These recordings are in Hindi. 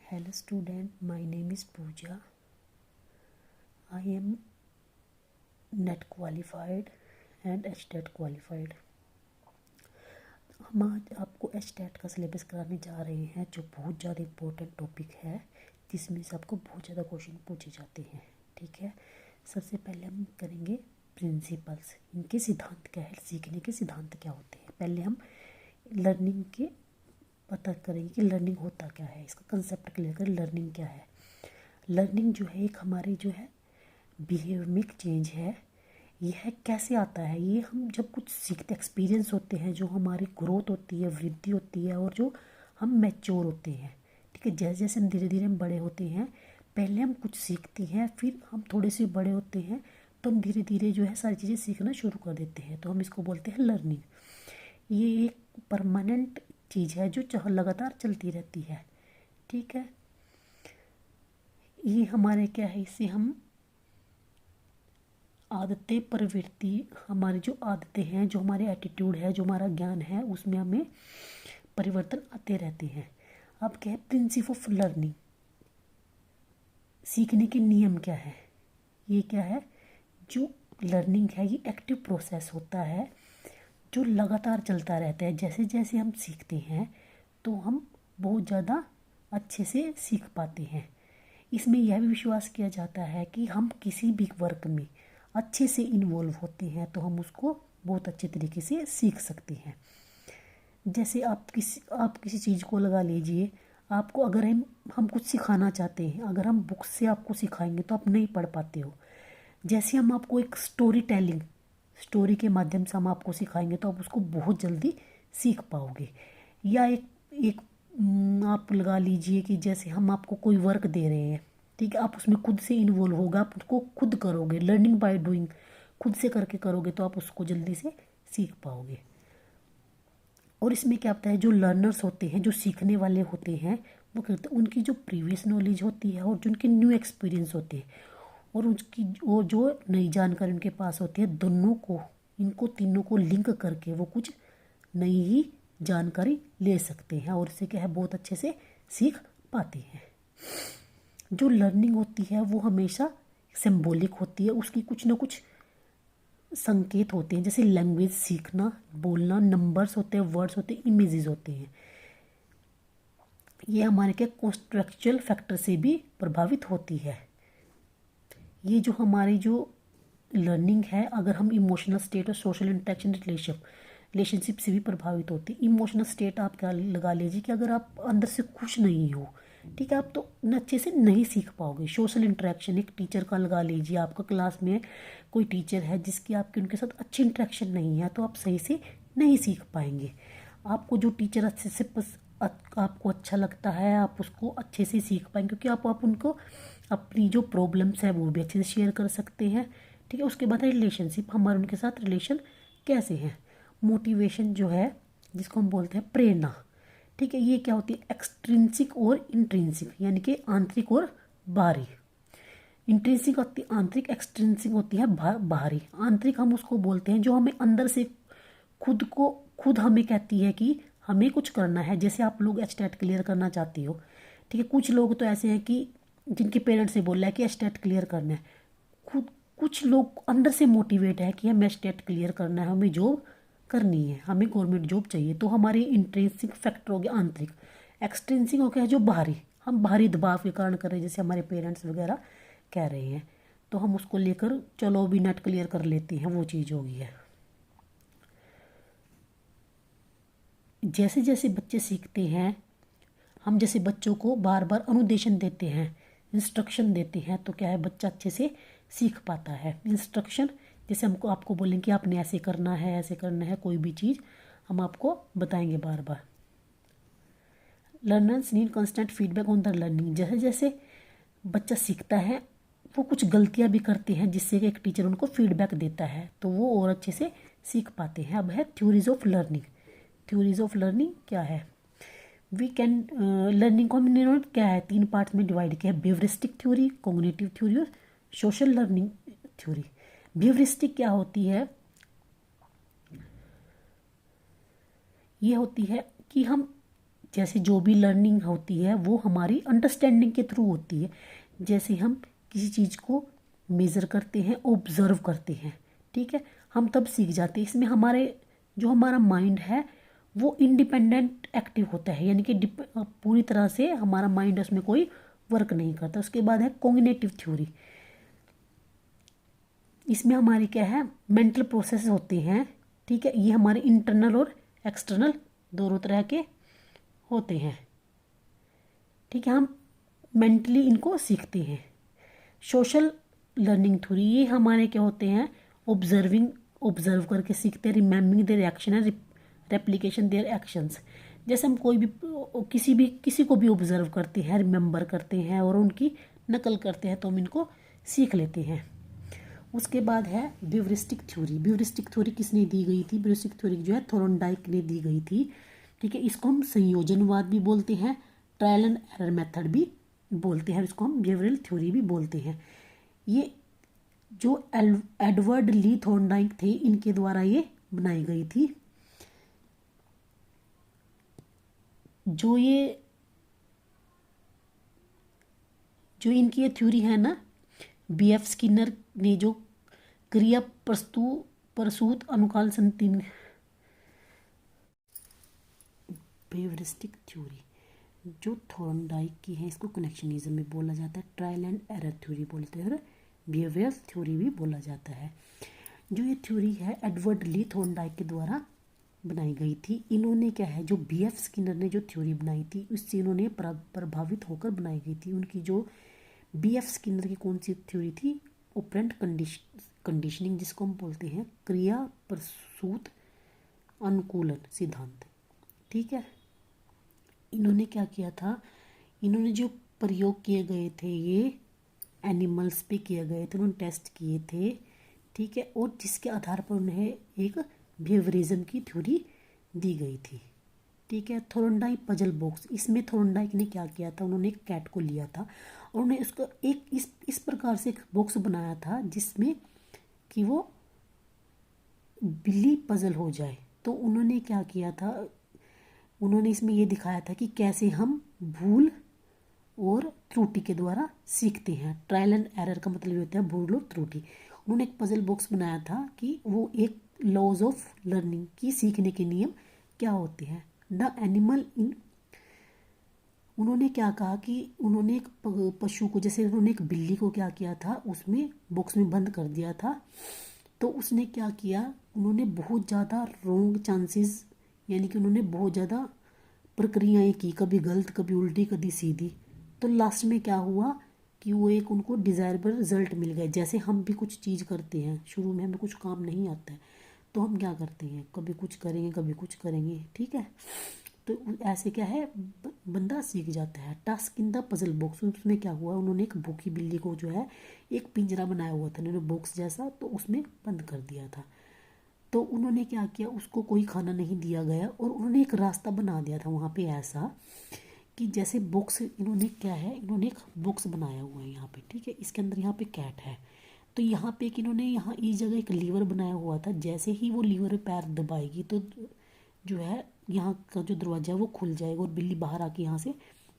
Hello student, my name is Pooja. I am NET qualified and HTET qualified. हम आज आपको HTET का सिलेबस कराने जा रहे हैं, जो बहुत ज़्यादा इम्पोर्टेंट टॉपिक है, जिसमें से आपको बहुत ज़्यादा क्वेश्चन पूछे जाते हैं। ठीक है, सबसे पहले हम करेंगे प्रिंसिपल्स, इनके सिद्धांत क्या है, सीखने के सिद्धांत क्या होते हैं। पहले हम लर्निंग के पता करेंगे कि लर्निंग होता क्या है, इसका कंसेप्ट क्लियर करें। लर्निंग क्या है? लर्निंग जो है एक हमारी जो है बिहेवियर में चेंज है। यह कैसे आता है? ये हम जब कुछ सीखते एक्सपीरियंस होते हैं, जो हमारी ग्रोथ होती है, वृद्धि होती है, और जो हम मैच्योर होते हैं। ठीक है, जैसे जैसे हम धीरे धीरे हम बड़े होते हैं, पहले हम कुछ सीखते हैं, फिर हम थोड़े से बड़े होते हैं, तो हम धीरे धीरे जो है सारी चीज़ें सीखना शुरू कर देते हैं, तो हम इसको बोलते हैं लर्निंग। ये एक परमानेंट चीज़ है जो लगातार चलती रहती है। ठीक है, ये हमारे क्या है, इससे हम आदतें, प्रवृत्ति, हमारी जो आदतें हैं, जो हमारे एटीट्यूड है, जो हमारा ज्ञान है, उसमें हमें परिवर्तन आते रहते हैं। अब क्या है प्रिंसिपल ऑफ लर्निंग, सीखने के नियम क्या है? ये क्या है, जो लर्निंग है ये एक्टिव प्रोसेस होता है, जो लगातार चलता रहता है। जैसे जैसे हम सीखते हैं तो हम बहुत ज़्यादा अच्छे से सीख पाते हैं। इसमें यह भी विश्वास किया जाता है कि हम किसी भी वर्क में अच्छे से इन्वॉल्व होते हैं तो हम उसको बहुत अच्छे तरीके से सीख सकते हैं। जैसे आप किसी चीज़ को लगा लीजिए, आपको अगर हम कुछ सिखाना चाहते हैं, अगर हम बुक से आपको सिखाएंगे तो आप नहीं पढ़ पाते हो। जैसे हम आपको एक स्टोरी के माध्यम से हम आपको सिखाएंगे तो आप उसको बहुत जल्दी सीख पाओगे। या एक आप लगा लीजिए कि जैसे हम आपको कोई वर्क दे रहे हैं, ठीक है, आप उसमें खुद से इन्वॉल्व होगा, आप उसको खुद करोगे, लर्निंग बाय डूइंग, खुद से करके करोगे तो आप उसको जल्दी से सीख पाओगे। और इसमें क्या होता है, जो लर्नर्स होते हैं, जो सीखने वाले होते हैं, वो करते हैं उनकी जो प्रीवियस नॉलेज होती है और जो उनके न्यू एक्सपीरियंस होते हैं और उसकी वो जो नई जानकारी उनके पास होती है, दोनों को, इनको तीनों को लिंक करके वो कुछ नई ही जानकारी ले सकते हैं और इससे क्या है बहुत अच्छे से सीख पाते हैं। जो लर्निंग होती है वो हमेशा सिंबॉलिक होती है, उसकी कुछ ना कुछ संकेत होते हैं, जैसे लैंग्वेज सीखना, बोलना, नंबर्स होते हैं, वर्ड्स होते हैं, इमेजेस होते हैं। ये हमारे क्या कॉन्टेक्चुअल फैक्टर से भी प्रभावित होती है। ये जो हमारी जो लर्निंग है, अगर हम इमोशनल स्टेट और सोशल इंटरेक्शन रिलेशनशिप से भी प्रभावित होती है। इमोशनल स्टेट आप क्या लगा लीजिए कि अगर आप अंदर से खुश नहीं हो, ठीक है, आप तो अच्छे से नहीं सीख पाओगे। सोशल इंटरेक्शन, एक टीचर का लगा लीजिए, आपका क्लास में कोई टीचर है जिसकी आपकी उनके साथ अच्छी इंटरेक्शन नहीं है, तो आप सही से नहीं सीख पाएंगे। आपको जो टीचर अच्छे से आपको अच्छा लगता है, आप उसको अच्छे से सीख पाएंगे, क्योंकि आप उनको अपनी जो प्रॉब्लम्स है वो भी अच्छे से शेयर कर सकते हैं। ठीक है, उसके बाद है रिलेशनशिप, हमारे उनके साथ रिलेशन कैसे हैं। मोटिवेशन जो है, जिसको हम बोलते हैं प्रेरणा, ठीक है, ये क्या होती है, एक्सट्रिंसिक और इंट्रिंसिक, यानी कि आंतरिक और बाहरी। इंट्रिंसिक होती है आंतरिक, एक्सट्रिंसिक होती है बाहरी। आंतरिक हम उसको बोलते हैं जो हमें अंदर से खुद हमें कहती है कि हमें कुछ करना है। जैसे आप लोग HTET क्लियर करना चाहते हो, ठीक है, कुछ लोग तो ऐसे हैं कि जिनके पेरेंट्स से बोल रहा है कि HTET क्लियर करना है, खुद कुछ लोग अंदर से मोटिवेट है कि हमें HTET क्लियर करना है, हमें जॉब करनी है, हमें गवर्नमेंट जॉब चाहिए, तो हमारी इंट्रिंसिक फैक्टर हो गया आंतरिक। एक्सट्रिंसिक हो गया जो बाहरी, हम बाहरी दबाव के कारण कर रहे हैं, जैसे हमारे पेरेंट्स वगैरह कह रहे हैं, तो हम उसको लेकर चलो भी नेट क्लियर कर लेते हैं, वो चीज़ हो गई है। जैसे जैसे बच्चे सीखते हैं, हम जैसे बच्चों को बार बार अनुदेशन देते हैं, इंस्ट्रक्शन देते हैं, तो क्या है बच्चा अच्छे से सीख पाता है। इंस्ट्रक्शन जैसे हमको आपको बोलें कि आपने ऐसे करना है, ऐसे करना है, कोई भी चीज़ हम आपको बताएंगे बार बार। Learners need constant feedback on the learning, जैसे जैसे बच्चा सीखता है वो कुछ गलतियां भी करते हैं, जिससे कि एक टीचर उनको फीडबैक देता है तो वो और अच्छे से सीख पाते हैं। अब है theories of learning. Theories of learning क्या है? वी कैन लर्निंग को हमने क्या है 3 पार्ट्स में डिवाइड किया है, बिहेवियरिस्टिक थ्योरी, कॉग्निटिव थ्योरी और सोशल लर्निंग थ्योरी। बिहेवियरिस्टिक क्या होती है? ये होती है कि हम जैसे जो भी लर्निंग होती है वो हमारी अंडरस्टैंडिंग के थ्रू होती है। जैसे हम किसी चीज़ को मेज़र करते हैं, ऑब्ज़र्व करते हैं, ठीक है, हम तब सीख जाते हैं। इसमें हमारे जो हमारा माइंड है वो इंडिपेंडेंट एक्टिव होता है, यानी कि पूरी तरह से हमारा माइंड उसमें कोई वर्क नहीं करता। उसके बाद है कॉग्निटिव थ्योरी। इसमें हमारे क्या है, मेंटल प्रोसेस होते हैं, ठीक है, ये हमारे इंटरनल और एक्सटर्नल दोनों तरह के होते हैं, ठीक है, हम मेंटली इनको सीखते हैं। सोशल लर्निंग थ्योरी, ये हमारे क्या होते हैं, ऑब्जर्व करके सीखते हैं, रिमेम्बरिंग देयर एक्शन है, रेप्लिकेशन देयर एक्शंस। जैसे हम कोई भी किसी को भी ऑब्जर्व करते हैं, रिमेंबर करते हैं और उनकी नकल करते हैं तो हम इनको सीख लेते हैं। उसके बाद है ब्यूरिस्टिक थ्योरी। ब्यूरिस्टिक थ्योरी किसने दी गई थी? ब्यूरिस्टिक थ्योरी जो है थॉर्नडाइक ने दी गई थी, ठीक है। इसको हम संयोजनवाद भी बोलते हैं, ट्रायल एंड एरर मेथड भी बोलते हैं, इसको हम बिहेवियरल थ्योरी भी बोलते हैं। ये जो एडवर्ड ली थॉर्नडाइक थे, इनके द्वारा ये बनाई गई थी। जो इनकी ये थ्योरी है ना, BF स्किनर ने जो क्रिया प्रसूत अनुकाल संति बिहेवियरिस्टिक थ्योरी जो थॉर्नडाइक की है, इसको कनेक्शनिज्म में बोला जाता है, ट्रायल एंड एरर थ्योरी बोलते हैं और बिहेवियर थ्योरी भी बोला जाता है। जो ये थ्योरी है एडवर्ड ली थॉर्नडाइक के द्वारा बनाई गई थी। इन्होंने क्या है, जो BF स्किनर ने जो थ्योरी बनाई थी उससे इन्होंने प्रभावित होकर बनाई गई थी। उनकी जो BF स्किनर की कौन सी थ्योरी थी? ऑपरेंट कंडीशनिंग, जिसको हम बोलते हैं क्रिया प्रसूत अनुकूलन सिद्धांत, ठीक है। इन्होंने क्या किया था, इन्होंने जो प्रयोग किए गए थे ये एनिमल्स पे किए गए थे, उन्होंने टेस्ट किए थे, ठीक है, और जिसके आधार पर उन्हें एक बिहेवियरिज्म की थ्योरी दी गई थी, ठीक है। थॉर्नडाइक पजल बॉक्स, इसमें थॉर्नडाइक ने क्या किया था, उन्होंने एक कैट को लिया था और उन्होंने उसको एक इस प्रकार से एक बॉक्स बनाया था जिसमें कि वो बिल्ली पजल हो जाए। तो उन्होंने क्या किया था, उन्होंने इसमें ये दिखाया था कि कैसे हम भूल और त्रुटि के द्वारा सीखते हैं। ट्रायल एंड एरर का मतलब ये होता है भूल और त्रुटि। उन्होंने एक पजल बॉक्स बनाया था कि वो एक लॉज ऑफ लर्निंग की सीखने के नियम क्या होते हैं। द एनिमल इन, उन्होंने क्या कहा कि उन्होंने एक पशु को, जैसे उन्होंने एक बिल्ली को क्या किया था, उसमें बॉक्स में बंद कर दिया था। तो उसने क्या किया, उन्होंने बहुत ज़्यादा रॉन्ग चांसेस, यानी कि उन्होंने बहुत ज़्यादा प्रक्रियाएं की, कभी गलत कभी उल्टी कभी सीधी। तो लास्ट में क्या हुआ कि वो एक उनको डिज़ायरेबल रिजल्ट मिल गया। जैसे हम भी कुछ चीज़ करते हैं, शुरू में हमें कुछ काम नहीं आता है तो हम क्या करते हैं, कभी कुछ करेंगे कभी कुछ करेंगे, ठीक है। तो ऐसे क्या है, बंदा सीख जाता है। Task in the puzzle box, उसमें क्या हुआ, उन्होंने एक भूखी बिल्ली को जो है एक पिंजरा बनाया हुआ था उन्होंने बॉक्स जैसा, तो उसमें बंद कर दिया था। तो उन्होंने क्या किया, उसको कोई खाना नहीं दिया गया और उन्होंने एक रास्ता बना दिया था वहाँ पे ऐसा कि जैसे बॉक्स, इन्होंने क्या है, इन्होंने एक बॉक्स बनाया हुआ है यहाँ पे, ठीक है। इसके अंदर यहाँ पे कैट है, तो यहाँ पे एक इन्होंने यहाँ इस जगह एक लीवर बनाया हुआ था। जैसे ही वो लीवर पैर दबाएगी तो जो है यहाँ का जो दरवाज़ा है वो खुल जाएगा और बिल्ली बाहर आके यहाँ से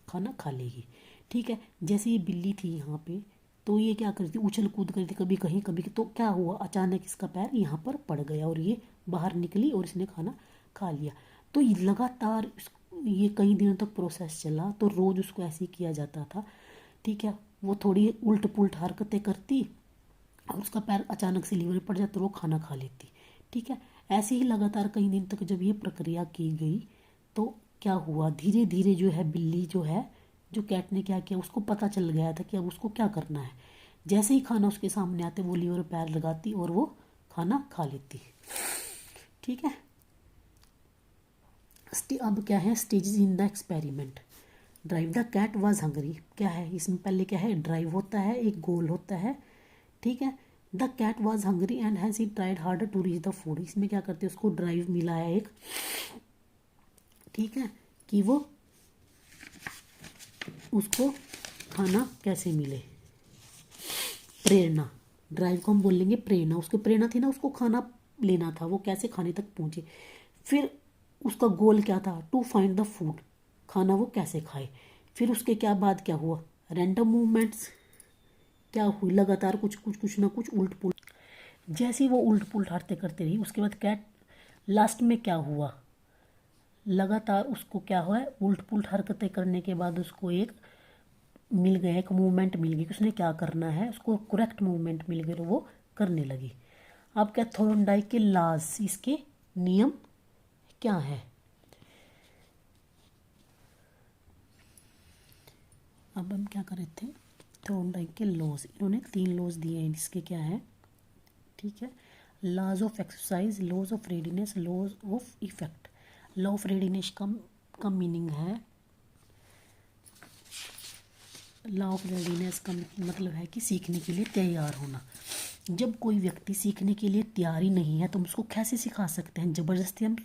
खाना खा लेगी, ठीक है। जैसे ये बिल्ली थी यहाँ पे, तो ये क्या करती, उछल कूद करती, कभी कहीं कभी, तो क्या हुआ, अचानक इसका पैर यहाँ पर पड़ गया और ये बाहर निकली और इसने खाना खा लिया। तो ये लगातार ये कई दिनों तक प्रोसेस चला, तो रोज़ उसको ऐसे ही किया जाता था, ठीक है। वो थोड़ी उल्ट पुल्ट हरकतें करती और उसका पैर अचानक से लीवर पड़ जाता तो वो खाना खा लेती, ठीक है। ऐसे ही लगातार कई दिन तक जब ये प्रक्रिया की गई तो क्या हुआ, धीरे धीरे जो है बिल्ली जो है, जो कैट ने क्या किया, उसको पता चल गया था कि अब उसको क्या करना है। जैसे ही खाना उसके सामने आते वो लीवर पैर लगाती और वो खाना खा लेती, ठीक है। अब क्या है, stages in the experiment. Drive, the cat was hungry, क्या है इसमें, पहले क्या है, ड्राइव होता है, एक गोल होता है, ठीक है। The cat was hungry and has he tried harder to reach the food, इसमें क्या करते हैं, उसको ड्राइव मिला है एक, ठीक है, कि वो उसको खाना कैसे मिले, प्रेरणा, ड्राइव को हम बोलेंगे प्रेरणा, उसकी प्रेरणा थी ना, उसको खाना लेना था, वो कैसे खाने तक पहुंचे। फिर उसका गोल क्या था, टू फाइंड द फूड, खाना वो कैसे खाए। फिर उसके क्या बाद क्या हुआ, रैंडम मूवमेंट्स क्या हुई, लगातार कुछ ना कुछ उल्ट पुलट, जैसे ही वो उल्ट पुलट हरकतें करते रही उसके बाद क्या लास्ट में क्या हुआ, लगातार उसको क्या हुआ, उल्ट पुलट हरकतें करने के बाद उसको एक मिल गया, एक मूवमेंट मिल गई कि उसने क्या करना है, उसको करेक्ट मूवमेंट मिल गई और वो करने लगी। अब क्या थॉर्नडाइक के लॉज, इसके नियम क्या है। अब हम क्या कर रहे थे, थॉर्नडाइक के लॉज, इन्होंने 3 लॉज दिए हैं, इसके क्या है, ठीक है, laws of exercise, laws of readiness, laws of effect. Law of readiness का मीनिंग है, लॉ ऑफ रेडीनेस का मतलब है कि सीखने के लिए तैयार होना। जब कोई व्यक्ति सीखने के लिए तैयार ही नहीं है तो हम उसको कैसे सिखा सकते हैं। ज़बरदस्ती हम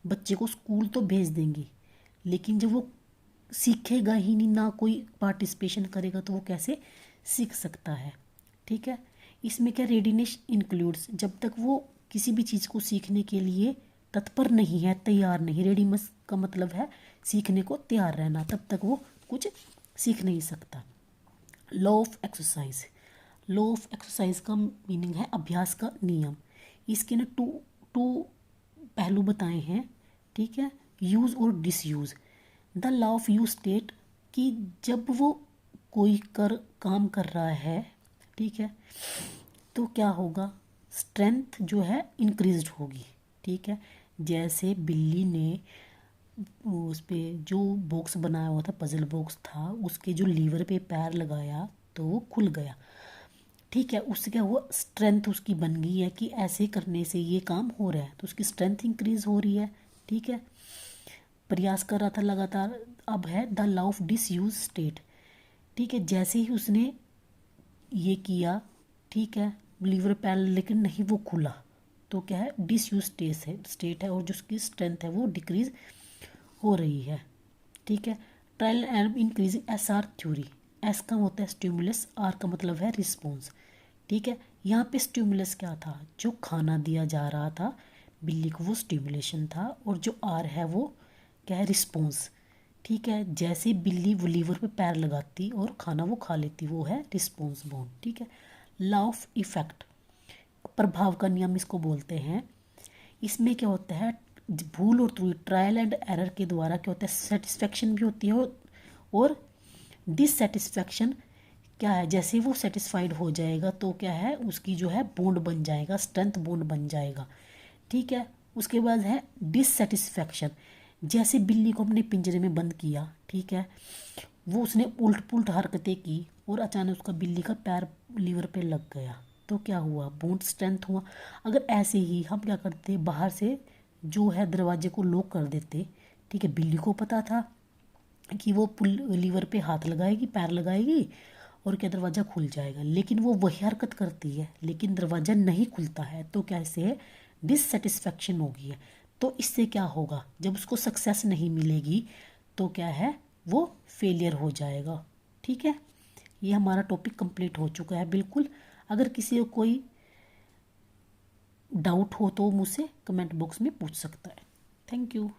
बच्चे को स्कूल तो भेज देंगे, लेकिन जब वो सीखेगा ही नहीं, ना कोई पार्टिसिपेशन करेगा, तो वो कैसे सीख सकता है। ठीक है, इसमें क्या रेडीनेस इंक्लूड्स, जब तक वो किसी भी चीज़ को सीखने के लिए तत्पर नहीं है, तैयार नहीं, रेडीनेस का मतलब है सीखने को तैयार रहना, तब तक वो कुछ सीख नहीं सकता। Law of exercise, law of exercise का मीनिंग है अभ्यास का नियम। इसके ना टू पहलू बताए हैं, ठीक है, यूज़ और disuse. The law of use state कि जब वो कोई काम कर रहा है, ठीक है, तो क्या होगा, स्ट्रेंथ जो है इंक्रीज्ड होगी। ठीक है, जैसे बिल्ली ने उस पे जो बॉक्स बनाया हुआ था, पजल बॉक्स था, उसके जो लीवर पे पैर लगाया तो वो खुल गया। ठीक है, उससे क्या हुआ, स्ट्रेंथ उसकी बन गई है कि ऐसे करने से ये काम हो रहा है, तो उसकी स्ट्रेंथ इंक्रीज हो रही है। ठीक है, प्रयास कर रहा था लगातार। अब है the law of disuse state. ठीक है, जैसे ही उसने ये किया, ठीक है, लीवर पैर लेकिन नहीं वो खुला, तो क्या है, डिसयूज स्टेट है और जो उसकी स्ट्रेंथ है वो डिक्रीज हो रही है। ठीक है, trial and increasing S R theory. S का होता है स्टिमुलस, आर का मतलब है रिस्पॉन्स। ठीक है, यहाँ पे स्टिमुलस क्या था, जो खाना दिया जा रहा था बिल्ली को वो स्टिमुलेशन था, और जो आर है वो क्या है, रिस्पॉन्स। ठीक है, जैसे बिल्ली वो लीवर पे पैर लगाती और खाना वो खा लेती, वो है रिस्पॉन्स बोन। ठीक है, लॉ ऑफ इफेक्ट, प्रभाव का नियम इसको बोलते हैं। इसमें क्या होता है, भूल और त्रुटि, ट्रायल एंड एरर के द्वारा क्या होता है, सेटिस्फेक्शन भी होती है और डिससेटिस्फेक्शन क्या है, जैसे वो सेटिस्फाइड हो जाएगा तो क्या है, उसकी जो है बॉन्ड बन जाएगा, स्ट्रेंथ बॉन्ड बन जाएगा। ठीक है, उसके बाद है डिससेटिस्फेक्शन, जैसे बिल्ली को हमने पिंजरे में बंद किया, ठीक है, वो उसने उल्ट पुल्ट हरकतें की और अचानक उसका बिल्ली का पैर लीवर पे लग गया, तो क्या हुआ, बोन स्ट्रेंथ हुआ। अगर ऐसे ही हम क्या करते, बाहर से जो है दरवाजे को लॉक कर देते, ठीक है, बिल्ली को पता था कि वो लीवर पे हाथ लगाएगी, पैर लगाएगी और क्या दरवाज़ा खुल जाएगा, लेकिन वो वही हरकत करती है लेकिन दरवाज़ा नहीं खुलता है, तो कैसे है, डिससेटिस्फेक्शन होगी है। तो इससे क्या होगा, जब उसको सक्सेस नहीं मिलेगी तो क्या है, वो फेलियर हो जाएगा। ठीक है, ये हमारा टॉपिक कंप्लीट हो चुका है बिल्कुल। अगर किसी को कोई डाउट हो तो मुझसे कमेंट बॉक्स में पूछ सकता है। Thank you.